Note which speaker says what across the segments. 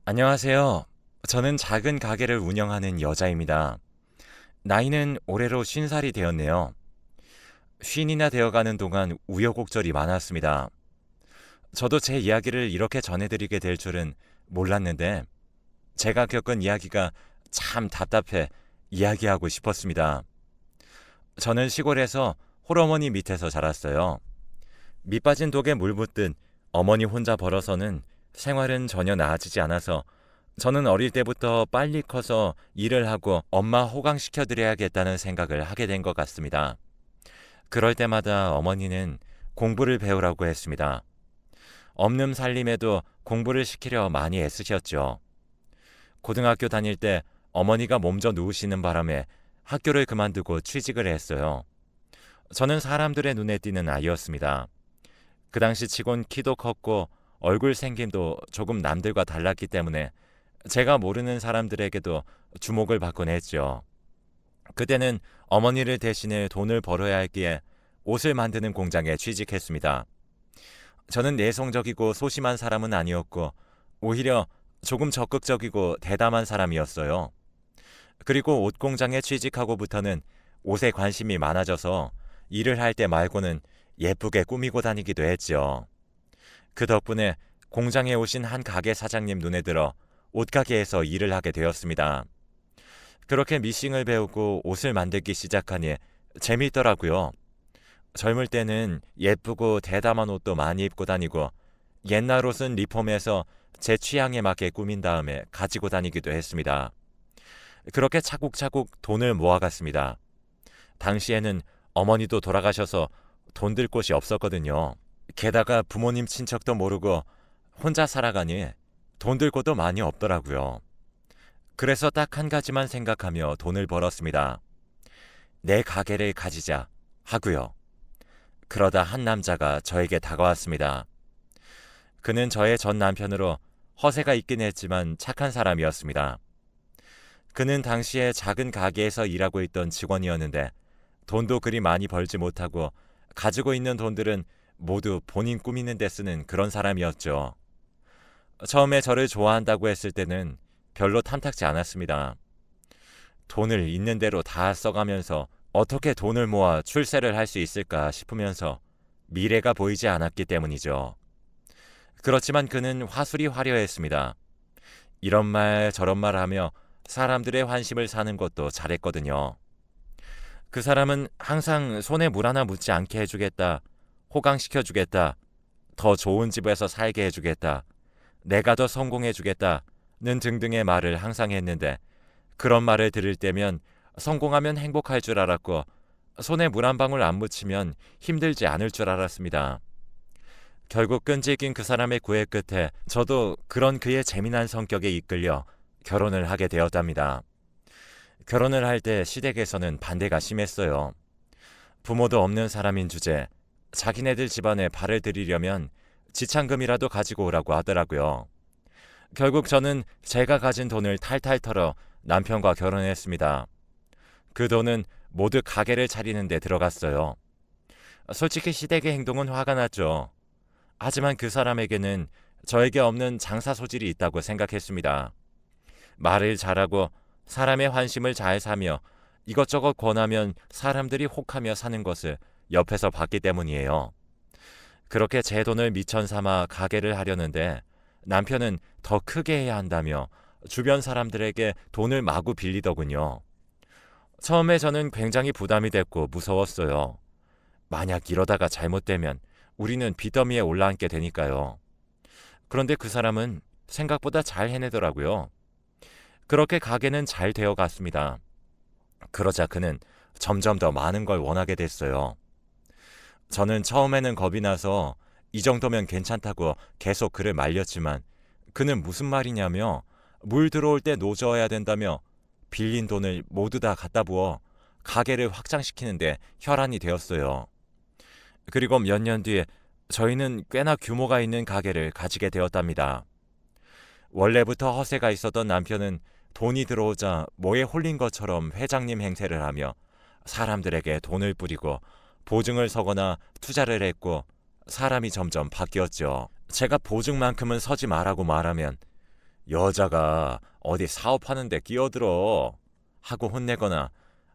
Speaker 1: 안녕하세요. 저는 작은 가게를 운영하는 여자입니다. 나이는 올해로 50살이 되었네요. 쉰이나 되어가는 동안 우여곡절이 많았습니다. 저도 제 이야기를 이렇게 전해드리게 될 줄은 몰랐는데 제가 겪은 이야기가 참 답답해 이야기하고 싶었습니다. 저는 시골에서 홀어머니 밑에서 자랐어요. 밑 빠진 독에 물 붓듯 어머니 혼자 벌어서는 생활은 전혀 나아지지 않아서 저는 어릴 때부터 빨리 커서 일을 하고 엄마 호강시켜드려야겠다는 생각을 하게 된 것 같습니다. 그럴 때마다 어머니는 공부를 배우라고 했습니다. 없는 살림에도 공부를 시키려 많이 애쓰셨죠. 고등학교 다닐 때 어머니가 몸져 누우시는 바람에 학교를 그만두고 취직을 했어요. 저는 사람들의 눈에 띄는 아이였습니다. 그 당시 치곤 키도 컸고 얼굴 생김도 조금 남들과 달랐기 때문에 제가 모르는 사람들에게도 주목을 받곤 했죠. 그때는 어머니를 대신해 돈을 벌어야 했기에 옷을 만드는 공장에 취직했습니다. 저는 내성적이고 소심한 사람은 아니었고 오히려 조금 적극적이고 대담한 사람이었어요. 그리고 옷 공장에 취직하고부터는 옷에 관심이 많아져서 일을 할 때 말고는 예쁘게 꾸미고 다니기도 했죠. 그 덕분에 공장에 오신 한 가게 사장님 눈에 들어 옷가게에서 일을 하게 되었습니다. 그렇게 미싱을 배우고 옷을 만들기 시작하니 재미있더라고요. 젊을 때는 예쁘고 대담한 옷도 많이 입고 다니고 옛날 옷은 리폼해서 제 취향에 맞게 꾸민 다음에 가지고 다니기도 했습니다. 그렇게 차곡차곡 돈을 모아갔습니다. 당시에는 어머니도 돌아가셔서 돈 들 곳이 없었거든요. 게다가 부모님 친척도 모르고 혼자 살아가니 돈 들 곳도 많이 없더라고요. 그래서 딱 한 가지만 생각하며 돈을 벌었습니다. 내 가게를 가지자 하고요. 그러다 한 남자가 저에게 다가왔습니다. 그는 저의 전 남편으로 허세가 있긴 했지만 착한 사람이었습니다. 그는 당시에 작은 가게에서 일하고 있던 직원이었는데 돈도 그리 많이 벌지 못하고 가지고 있는 돈들은 모두 본인 꾸미는 데 쓰는 그런 사람이었죠. 처음에 저를 좋아한다고 했을 때는 별로 탐탁지 않았습니다. 돈을 있는 대로 다 써가면서 어떻게 돈을 모아 출세를 할 수 있을까 싶으면서 미래가 보이지 않았기 때문이죠. 그렇지만 그는 화술이 화려했습니다. 이런 말 저런 말 하며 사람들의 환심을 사는 것도 잘했거든요. 그 사람은 항상 손에 물 하나 묻지 않게 해주겠다, 호강시켜주겠다, 더 좋은 집에서 살게 해주겠다, 내가 더 성공해주겠다는 등등의 말을 항상 했는데 그런 말을 들을 때면 성공하면 행복할 줄 알았고 손에 물 한 방울 안 묻히면 힘들지 않을 줄 알았습니다. 결국 끈질긴 그 사람의 구애 끝에 저도 그런 그의 재미난 성격에 이끌려 결혼을 하게 되었답니다. 결혼을 할 때 시댁에서는 반대가 심했어요. 부모도 없는 사람인 주제 자기네들 집안에 발을 들이려면 지참금이라도 가지고 오라고 하더라고요. 결국 저는 제가 가진 돈을 탈탈 털어 남편과 결혼했습니다. 그 돈은 모두 가게를 차리는 데 들어갔어요. 솔직히 시댁의 행동은 화가 났죠. 하지만 그 사람에게는 저에게 없는 장사 소질이 있다고 생각했습니다. 말을 잘하고 사람의 환심을 잘 사며 이것저것 권하면 사람들이 혹하며 사는 것을 옆에서 봤기 때문이에요. 그렇게 제 돈을 미천 삼아 가게를 하려는데 남편은 더 크게 해야 한다며 주변 사람들에게 돈을 마구 빌리더군요. 처음에 저는 굉장히 부담이 됐고 무서웠어요. 만약 이러다가 잘못되면 우리는 빚더미에 올라앉게 되니까요. 그런데 그 사람은 생각보다 잘 해내더라고요. 그렇게 가게는 잘 되어 갔습니다. 그러자 그는 점점 더 많은 걸 원하게 됐어요. 저는 처음에는 겁이 나서 이 정도면 괜찮다고 계속 그를 말렸지만 그는 무슨 말이냐며 물 들어올 때 노져야 된다며 빌린 돈을 모두 다 갖다 부어 가게를 확장시키는데 혈안이 되었어요. 그리고 몇 년 뒤에 저희는 꽤나 규모가 있는 가게를 가지게 되었답니다. 원래부터 허세가 있었던 남편은 돈이 들어오자 뭐에 홀린 것처럼 회장님 행세를 하며 사람들에게 돈을 뿌리고 보증을 서거나 투자를 했고 사람이 점점 바뀌었죠. 제가 보증만큼은 서지 말라고 말하면 여자가 어디 사업하는데 끼어들어 하고 혼내거나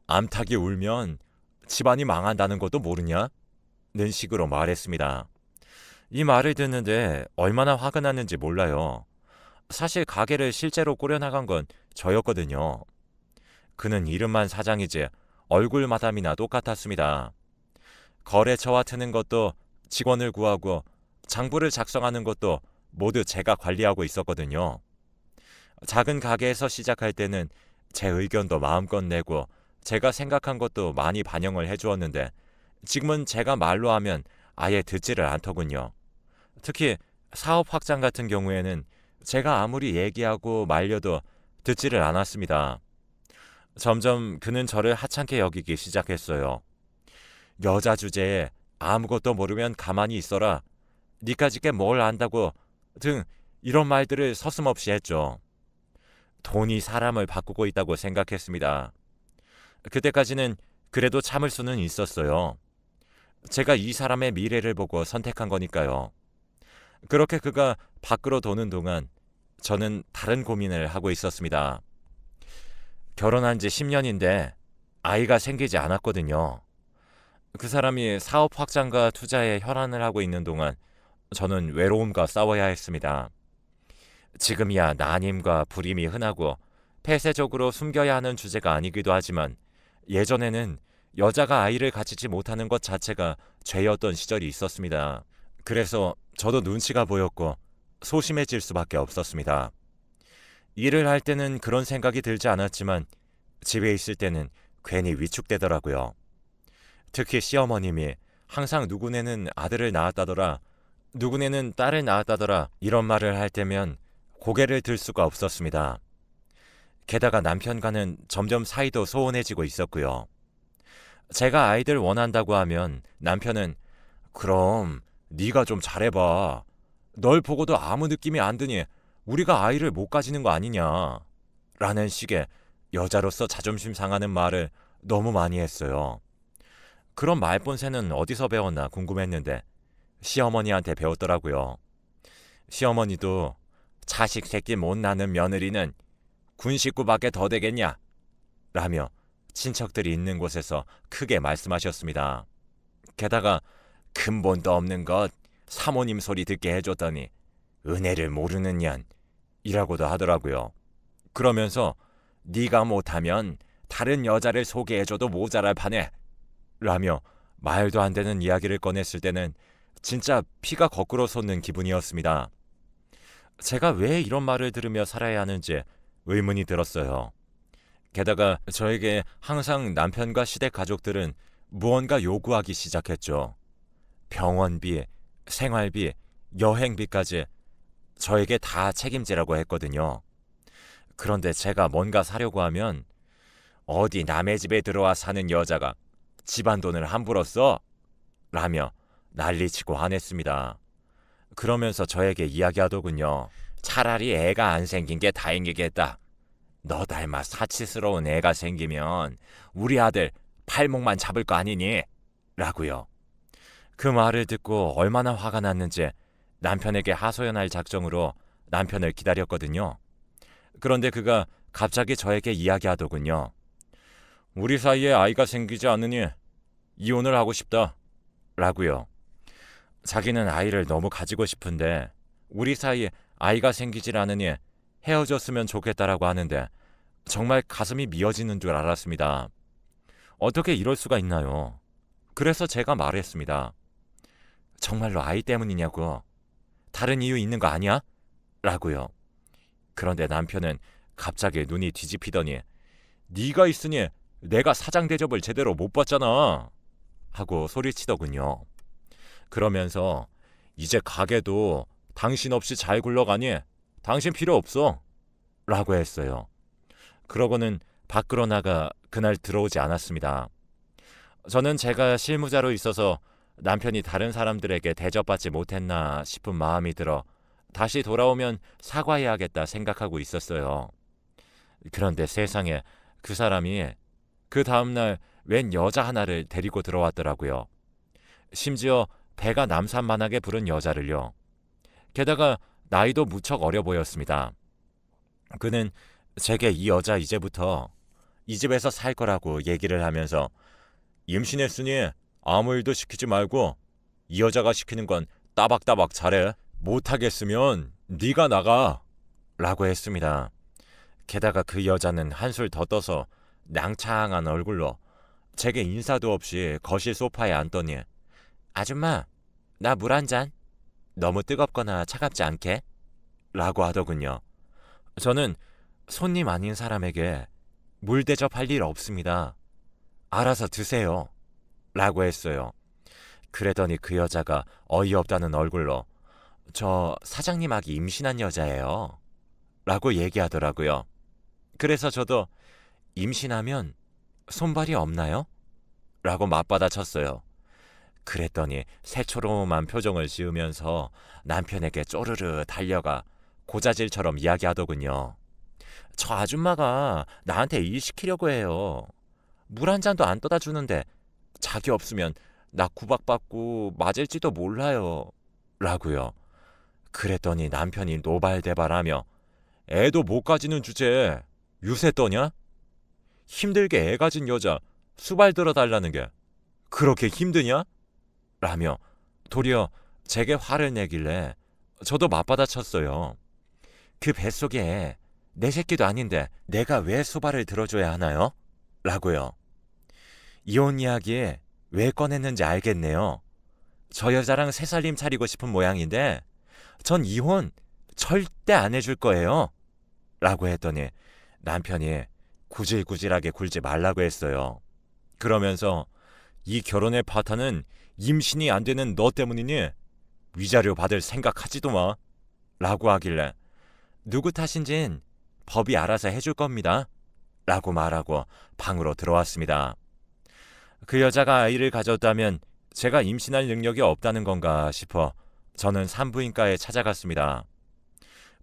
Speaker 1: 암탉이 울면 집안이 망한다는 것도 모르냐? 는 식으로 말했습니다. 이 말을 듣는데 얼마나 화가 났는지 몰라요. 사실 가게를 실제로 꾸려나간 건 저였거든요. 그는 이름만 사장이지 얼굴 마담이나 똑같았습니다. 거래처와 트는 것도 직원을 구하고 장부를 작성하는 것도 모두 제가 관리하고 있었거든요. 작은 가게에서 시작할 때는 제 의견도 마음껏 내고 제가 생각한 것도 많이 반영을 해주었는데 지금은 제가 말로 하면 아예 듣지를 않더군요. 특히 사업 확장 같은 경우에는 제가 아무리 얘기하고 말려도 듣지를 않았습니다. 점점 그는 저를 하찮게 여기기 시작했어요. 여자 주제에 아무것도 모르면 가만히 있어라. 니까짓 게 뭘 안다고 등 이런 말들을 서슴없이 했죠. 돈이 사람을 바꾸고 있다고 생각했습니다. 그때까지는 그래도 참을 수는 있었어요. 제가 이 사람의 미래를 보고 선택한 거니까요. 그렇게 그가 밖으로 도는 동안 저는 다른 고민을 하고 있었습니다. 결혼한 지 10년인데 아이가 생기지 않았거든요. 그 사람이 사업 확장과 투자에 혈안을 하고 있는 동안 저는 외로움과 싸워야 했습니다. 지금이야 난임과 불임이 흔하고 폐쇄적으로 숨겨야 하는 주제가 아니기도 하지만 예전에는 여자가 아이를 가지지 못하는 것 자체가 죄였던 시절이 있었습니다. 그래서 저도 눈치가 보였고 소심해질 수밖에 없었습니다. 일을 할 때는 그런 생각이 들지 않았지만 집에 있을 때는 괜히 위축되더라고요. 특히 시어머님이 항상 누구네는 아들을 낳았다더라, 누구네는 딸을 낳았다더라 이런 말을 할 때면 고개를 들 수가 없었습니다. 게다가 남편과는 점점 사이도 소원해지고 있었고요. 제가 아이들 원한다고 하면 남편은 그럼 네가 좀 잘해봐. 널 보고도 아무 느낌이 안 드니 우리가 아이를 못 가지는 거 아니냐 라는 식의 여자로서 자존심 상하는 말을 너무 많이 했어요. 그런 말본새는 어디서 배웠나 궁금했는데 시어머니한테 배웠더라고요. 시어머니도 자식 새끼 못 낳는 며느리는 군 식구밖에 더 되겠냐 라며 친척들이 있는 곳에서 크게 말씀하셨습니다. 게다가 근본도 없는 것 사모님 소리 듣게 해줬더니 은혜를 모르는 년 이라고도 하더라고요. 그러면서 네가 못하면 다른 여자를 소개해줘도 모자랄 판에 라며 말도 안 되는 이야기를 꺼냈을 때는 진짜 피가 거꾸로 솟는 기분이었습니다. 제가 왜 이런 말을 들으며 살아야 하는지 의문이 들었어요. 게다가 저에게 항상 남편과 시댁 가족들은 무언가 요구하기 시작했죠. 병원비, 생활비, 여행비까지 저에게 다 책임지라고 했거든요. 그런데 제가 뭔가 사려고 하면 어디 남의 집에 들어와 사는 여자가 집안 돈을 함부로 써? 라며 난리치고 화냈습니다. 그러면서 저에게 이야기하더군요. 차라리 애가 안 생긴 게 다행이겠다. 너 닮아 사치스러운 애가 생기면 우리 아들 팔목만 잡을 거 아니니? 라고요. 그 말을 듣고 얼마나 화가 났는지 남편에게 하소연할 작정으로 남편을 기다렸거든요. 그런데 그가 갑자기 저에게 이야기하더군요. 우리 사이에 아이가 생기지 않으니 이혼을 하고 싶다. 라고요. 자기는 아이를 너무 가지고 싶은데 우리 사이에 아이가 생기질 않으니 헤어졌으면 좋겠다라고 하는데 정말 가슴이 미어지는 줄 알았습니다. 어떻게 이럴 수가 있나요? 그래서 제가 말했습니다. 정말로 아이 때문이냐고. 다른 이유 있는 거 아니야? 라고요. 그런데 남편은 갑자기 눈이 뒤집히더니 네가 있으니 내가 사장 대접을 제대로 못 받잖아 하고 소리치더군요. 그러면서 이제 가게도 당신 없이 잘 굴러가니 당신 필요 없어 라고 했어요. 그러고는 밖으로 나가 그날 들어오지 않았습니다. 저는 제가 실무자로 있어서 남편이 다른 사람들에게 대접받지 못했나 싶은 마음이 들어 다시 돌아오면 사과해야겠다 생각하고 있었어요. 그런데 세상에 그 사람이 그 다음날 웬 여자 하나를 데리고 들어왔더라고요. 심지어 배가 남산만하게 부른 여자를요. 게다가 나이도 무척 어려 보였습니다. 그는 제게 이 여자 이제부터 이 집에서 살 거라고 얘기를 하면서 임신했으니 아무 일도 시키지 말고 이 여자가 시키는 건 따박따박 잘해. 못하겠으면 네가 나가 라고 했습니다. 게다가 그 여자는 한술 더 떠서 낭창한 얼굴로 제게 인사도 없이 거실 소파에 앉더니 아줌마, 나 물 한 잔. 너무 뜨겁거나 차갑지 않게? 라고 하더군요. 저는 손님 아닌 사람에게 물 대접할 일 없습니다. 알아서 드세요. 라고 했어요. 그랬더니 그 여자가 어이없다는 얼굴로 저 사장님 아기 임신한 여자예요. 라고 얘기하더라고요. 그래서 저도 임신하면 손발이 없나요? 라고 맞받아쳤어요. 그랬더니 새초롬한 표정을 지으면서 남편에게 쪼르르 달려가 고자질처럼 이야기하더군요. 저 아줌마가 나한테 일 시키려고 해요. 물 한 잔도 안 떠다 주는데 자기 없으면 나 구박받고 맞을지도 몰라요. 라고요. 그랬더니 남편이 노발대발하며 애도 못 가지는 주제에 유세 떠냐? 힘들게 애 가진 여자 수발 들어달라는 게 그렇게 힘드냐? 라며 도리어 제게 화를 내길래 저도 맞받아쳤어요. 그 뱃속에 내 새끼도 아닌데 내가 왜 수발을 들어줘야 하나요? 라고요. 이혼 이야기 왜 꺼냈는지 알겠네요. 저 여자랑 새 살림 차리고 싶은 모양인데 전 이혼 절대 안 해줄 거예요. 라고 했더니 남편이 구질구질하게 굴지 말라고 했어요. 그러면서 이 결혼의 파탄은 임신이 안 되는 너 때문이니 위자료 받을 생각하지도 마. 라고 하길래 누구 탓인진 법이 알아서 해줄 겁니다. 라고 말하고 방으로 들어왔습니다. 그 여자가 아이를 가졌다면 제가 임신할 능력이 없다는 건가 싶어 저는 산부인과에 찾아갔습니다.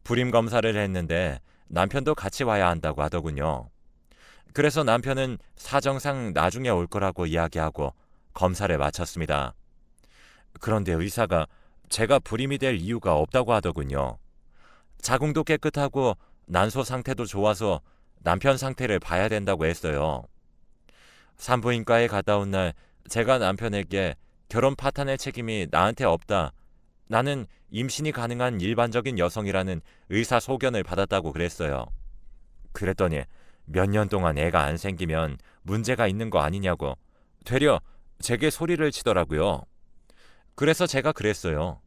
Speaker 1: 불임 검사를 했는데 남편도 같이 와야 한다고 하더군요. 그래서 남편은 사정상 나중에 올 거라고 이야기하고 검사를 마쳤습니다. 그런데 의사가 제가 불임이 될 이유가 없다고 하더군요. 자궁도 깨끗하고 난소 상태도 좋아서 남편 상태를 봐야 된다고 했어요. 산부인과에 갔다 온 날 제가 남편에게 결혼 파탄의 책임이 나한테 없다. 나는 임신이 가능한 일반적인 여성이라는 의사 소견을 받았다고 그랬어요. 그랬더니 몇 년 동안 애가 안 생기면 문제가 있는 거 아니냐고 되려 제게 소리를 치더라고요. 그래서 제가 그랬어요.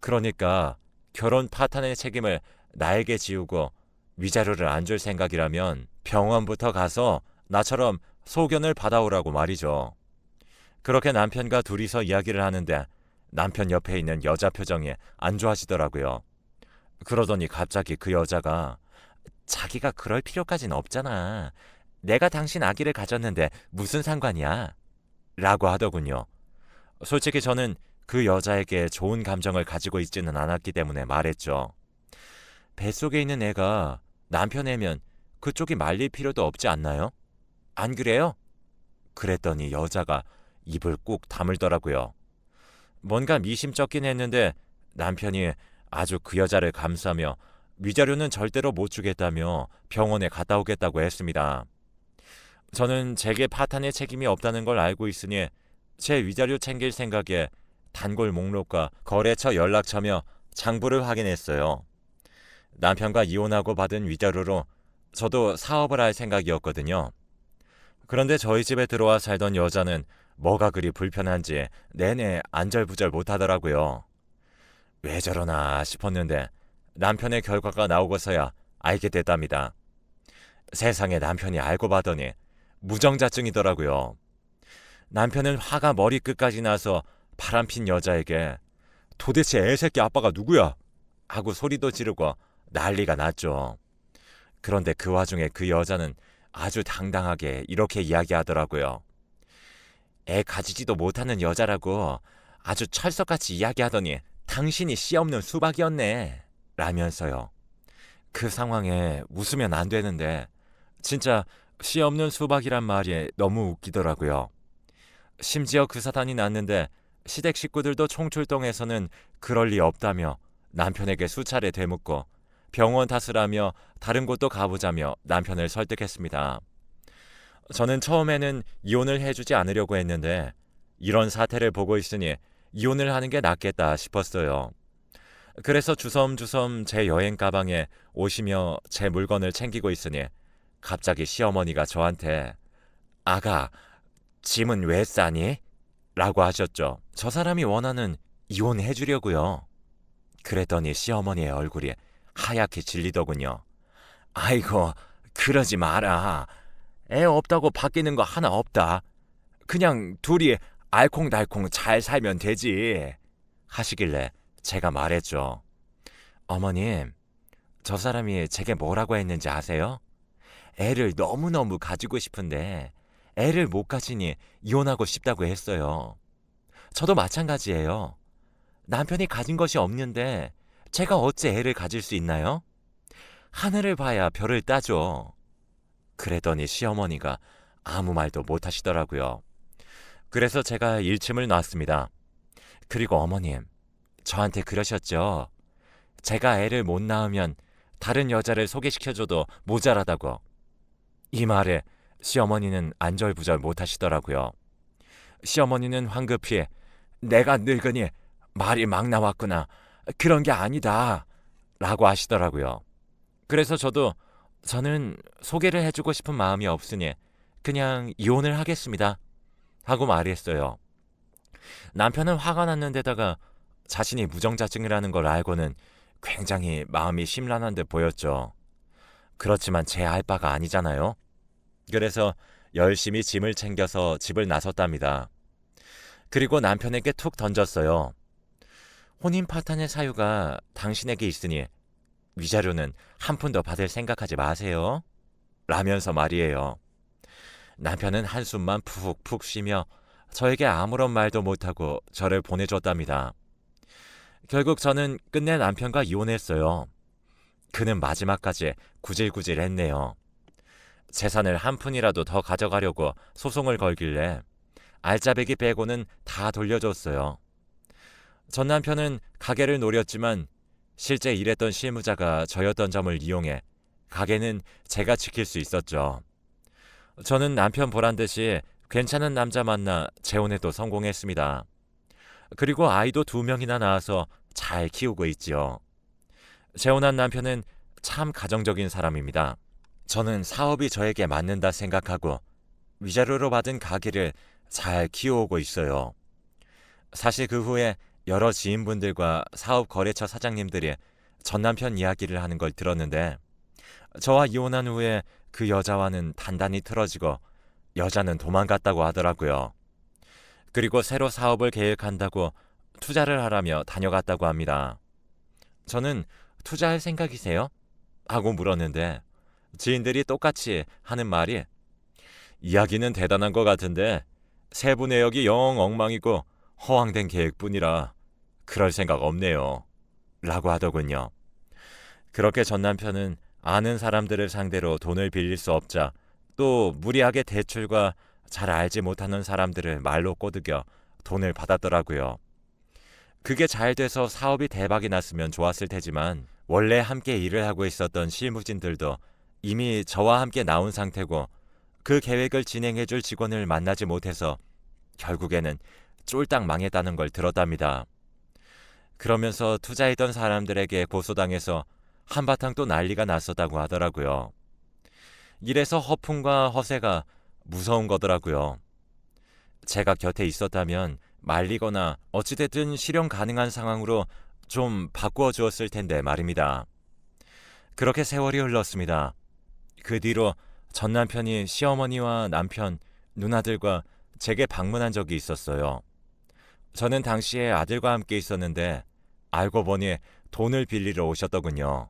Speaker 1: 그러니까 결혼 파탄의 책임을 나에게 지우고 위자료를 안 줄 생각이라면 병원부터 가서 나처럼 소견을 받아오라고 말이죠. 그렇게 남편과 둘이서 이야기를 하는데 남편 옆에 있는 여자 표정이 안 좋아지더라고요. 그러더니 갑자기 그 여자가 자기가 그럴 필요까진 없잖아. 내가 당신 아기를 가졌는데 무슨 상관이야? 라고 하더군요. 솔직히 저는 그 여자에게 좋은 감정을 가지고 있지는 않았기 때문에 말했죠. 뱃속에 있는 애가 남편 애면 그쪽이 말릴 필요도 없지 않나요? 안 그래요? 그랬더니 여자가 입을 꾹 다물더라고요. 뭔가 미심쩍긴 했는데 남편이 아주 그 여자를 감싸며 위자료는 절대로 못 주겠다며 병원에 갔다 오겠다고 했습니다. 저는 제게 파탄의 책임이 없다는 걸 알고 있으니 제 위자료 챙길 생각에 단골 목록과 거래처 연락처며 장부를 확인했어요. 남편과 이혼하고 받은 위자료로 저도 사업을 할 생각이었거든요. 그런데 저희 집에 들어와 살던 여자는 뭐가 그리 불편한지 내내 안절부절 못하더라고요. 왜 저러나 싶었는데 남편의 결과가 나오고서야 알게 됐답니다. 세상에 남편이 알고 봐더니 무정자증이더라고요. 남편은 화가 머리끝까지 나서 바람핀 여자에게 도대체 애새끼 아빠가 누구야? 하고 소리도 지르고 난리가 났죠. 그런데 그 와중에 그 여자는 아주 당당하게 이렇게 이야기하더라고요. 애 가지지도 못하는 여자라고 아주 철석같이 이야기하더니 당신이 씨 없는 수박이었네. 라면서요. 그 상황에 웃으면 안 되는데 진짜 씨 없는 수박이란 말이 너무 웃기더라고요. 심지어 그 사단이 났는데 시댁 식구들도 총출동해서는 그럴 리 없다며 남편에게 수차례 되묻고 병원 탓을 하며 다른 곳도 가보자며 남편을 설득했습니다. 저는 처음에는 이혼을 해주지 않으려고 했는데 이런 사태를 보고 있으니 이혼을 하는 게 낫겠다 싶었어요. 그래서 주섬주섬 제 여행 가방에 오시며 제 물건을 챙기고 있으니 갑자기 시어머니가 저한테 아가, 짐은 왜 싸니? 라고 하셨죠. 저 사람이 원하는 이혼해 주려고요. 그랬더니 시어머니의 얼굴이 하얗게 질리더군요. 아이고, 그러지 마라. 애 없다고 바뀌는 거 하나 없다. 그냥 둘이 알콩달콩 잘 살면 되지. 하시길래 제가 말했죠. 어머님, 저 사람이 제게 뭐라고 했는지 아세요? 애를 너무너무 가지고 싶은데 애를 못 가지니 이혼하고 싶다고 했어요. 저도 마찬가지예요. 남편이 가진 것이 없는데 제가 어째 애를 가질 수 있나요? 하늘을 봐야 별을 따죠. 그랬더니 시어머니가 아무 말도 못 하시더라고요. 그래서 제가 일침을 놨습니다. 그리고 어머님, 저한테 그러셨죠. 제가 애를 못 낳으면 다른 여자를 소개시켜줘도 모자라다고. 이 말에 시어머니는 안절부절 못 하시더라고요. 시어머니는 황급히 내가 늙으니 말이 막 나왔구나. 그런 게 아니다. 라고 하시더라고요. 그래서 저는 소개를 해주고 싶은 마음이 없으니 그냥 이혼을 하겠습니다. 하고 말했어요. 남편은 화가 났는데다가 자신이 무정자증이라는 걸 알고는 굉장히 마음이 심란한 듯 보였죠. 그렇지만 제 알 바가 아니잖아요. 그래서 열심히 짐을 챙겨서 집을 나섰답니다. 그리고 남편에게 툭 던졌어요. 혼인 파탄의 사유가 당신에게 있으니 위자료는 한 푼도 받을 생각하지 마세요. 라면서 말이에요. 남편은 한숨만 푹푹 쉬며 저에게 아무런 말도 못하고 저를 보내줬답니다. 결국 저는 끝내 남편과 이혼했어요. 그는 마지막까지 구질구질했네요. 재산을 한 푼이라도 더 가져가려고 소송을 걸길래 알짜배기 빼고는 다 돌려줬어요. 전 남편은 가게를 노렸지만 실제 일했던 실무자가 저였던 점을 이용해 가게는 제가 지킬 수 있었죠. 저는 남편 보란 듯이 괜찮은 남자 만나 재혼에도 성공했습니다. 그리고 아이도 2명이나 낳아서 잘 키우고 있지요. 재혼한 남편은 참 가정적인 사람입니다. 저는 사업이 저에게 맞는다 생각하고 위자료로 받은 가게를 잘 키워오고 있어요. 사실 그 후에 여러 지인분들과 사업 거래처 사장님들이 전 남편 이야기를 하는 걸 들었는데 저와 이혼한 후에 그 여자와는 단단히 틀어지고 여자는 도망갔다고 하더라고요. 그리고 새로 사업을 계획한다고 투자를 하라며 다녀갔다고 합니다. 저는 투자할 생각이세요? 하고 물었는데 지인들이 똑같이 하는 말이 이야기는 대단한 것 같은데 세부 내역이 영 엉망이고 허황된 계획뿐이라 그럴 생각 없네요. 라고 하더군요. 그렇게 전 남편은 아는 사람들을 상대로 돈을 빌릴 수 없자 또 무리하게 대출과 잘 알지 못하는 사람들을 말로 꼬드겨 돈을 받았더라고요. 그게 잘 돼서 사업이 대박이 났으면 좋았을 테지만 원래 함께 일을 하고 있었던 실무진들도 이미 저와 함께 나온 상태고 그 계획을 진행해줄 직원을 만나지 못해서 결국에는 쫄딱 망했다는 걸 들었답니다. 그러면서 투자했던 사람들에게 고소당해서 한바탕 또 난리가 났었다고 하더라고요. 이래서 허풍과 허세가 무서운 거더라고요. 제가 곁에 있었다면 말리거나 어찌됐든 실현 가능한 상황으로 좀 바꾸어 주었을 텐데 말입니다. 그렇게 세월이 흘렀습니다. 그 뒤로 전 남편이 시어머니와 남편, 누나들과 제게 방문한 적이 있었어요. 저는 당시에 아들과 함께 있었는데 알고 보니 돈을 빌리러 오셨더군요.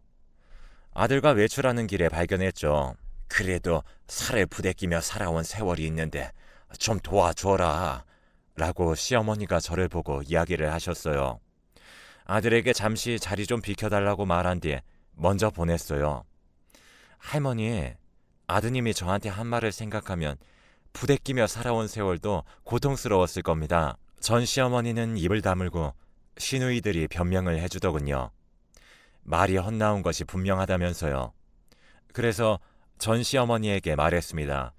Speaker 1: 아들과 외출하는 길에 발견했죠. 그래도 살을 부대끼며 살아온 세월이 있는데 좀 도와줘라 라고 시어머니가 저를 보고 이야기를 하셨어요. 아들에게 잠시 자리 좀 비켜달라고 말한 뒤 먼저 보냈어요. 할머니, 아드님이 저한테 한 말을 생각하면 부대끼며 살아온 세월도 고통스러웠을 겁니다. 전 시어머니는 입을 다물고 시누이들이 변명을 해주더군요. 말이 헛나온 것이 분명하다면서요. 그래서 전 시어머니에게 말했습니다.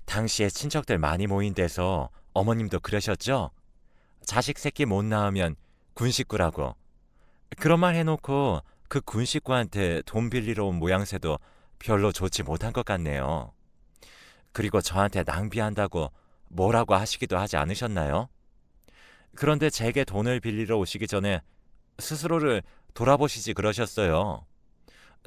Speaker 1: 당시에 친척들 많이 모인 데서 어머님도 그러셨죠? 자식 새끼 못 낳으면 군 식구라고. 그런 말 해놓고 그 군 식구한테 돈 빌리러 온 모양새도 별로 좋지 못한 것 같네요. 그리고 저한테 낭비한다고 뭐라고 하시기도 하지 않으셨나요? 그런데 제게 돈을 빌리러 오시기 전에 스스로를 돌아보시지 그러셨어요.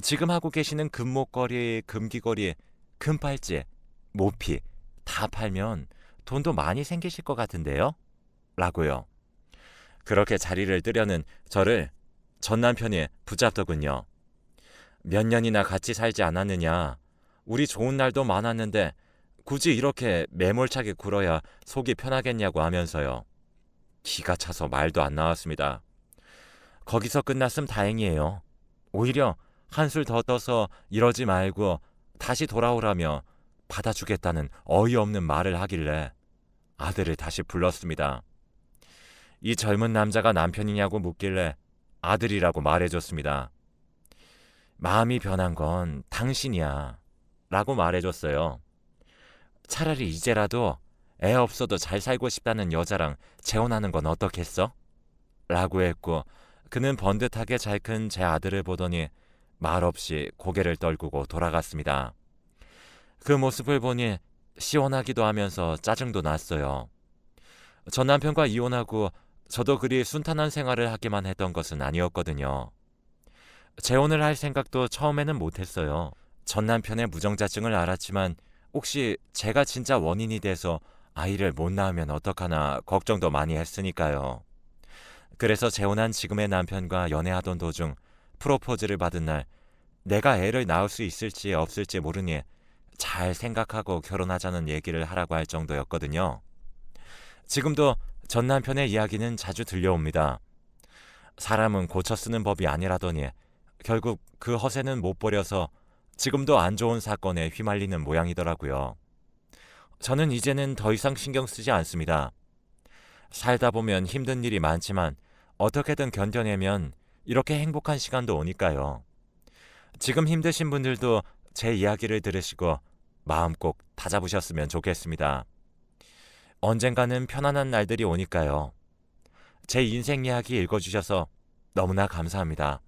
Speaker 1: 지금 하고 계시는 금목걸이, 금귀걸이, 금팔찌, 모피 다 팔면 돈도 많이 생기실 것 같은데요? 라고요. 그렇게 자리를 뜨려는 저를 전 남편이 붙잡더군요. 몇 년이나 같이 살지 않았느냐. 우리 좋은 날도 많았는데 굳이 이렇게 매몰차게 굴어야 속이 편하겠냐고 하면서요. 기가 차서 말도 안 나왔습니다. 거기서 끝났음 다행이에요. 오히려 한술 더 떠서 이러지 말고 다시 돌아오라며 받아주겠다는 어이없는 말을 하길래 아들을 다시 불렀습니다. 이 젊은 남자가 남편이냐고 묻길래 아들이라고 말해줬습니다. 마음이 변한 건 당신이야 라고 말해줬어요. 차라리 이제라도 애 없어도 잘 살고 싶다는 여자랑 재혼하는 건 어떻겠어? 라고 했고 그는 번듯하게 잘 큰 제 아들을 보더니 말없이 고개를 떨구고 돌아갔습니다. 그 모습을 보니 시원하기도 하면서 짜증도 났어요. 전 남편과 이혼하고 저도 그리 순탄한 생활을 하기만 했던 것은 아니었거든요. 재혼을 할 생각도 처음에는 못했어요. 전 남편의 무정자증을 알았지만 혹시 제가 진짜 원인이 돼서 아이를 못 낳으면 어떡하나 걱정도 많이 했으니까요. 그래서 재혼한 지금의 남편과 연애하던 도중 프로포즈를 받은 날 내가 애를 낳을 수 있을지 없을지 모르니 잘 생각하고 결혼하자는 얘기를 하라고 할 정도였거든요. 지금도 전 남편의 이야기는 자주 들려옵니다. 사람은 고쳐 쓰는 법이 아니라더니 결국 그 허세는 못 버려서 지금도 안 좋은 사건에 휘말리는 모양이더라고요. 저는 이제는 더 이상 신경 쓰지 않습니다. 살다 보면 힘든 일이 많지만 어떻게든 견뎌내면 이렇게 행복한 시간도 오니까요. 지금 힘드신 분들도 제 이야기를 들으시고 마음 꼭 다잡으셨으면 좋겠습니다. 언젠가는 편안한 날들이 오니까요. 제 인생 이야기 읽어주셔서 너무나 감사합니다.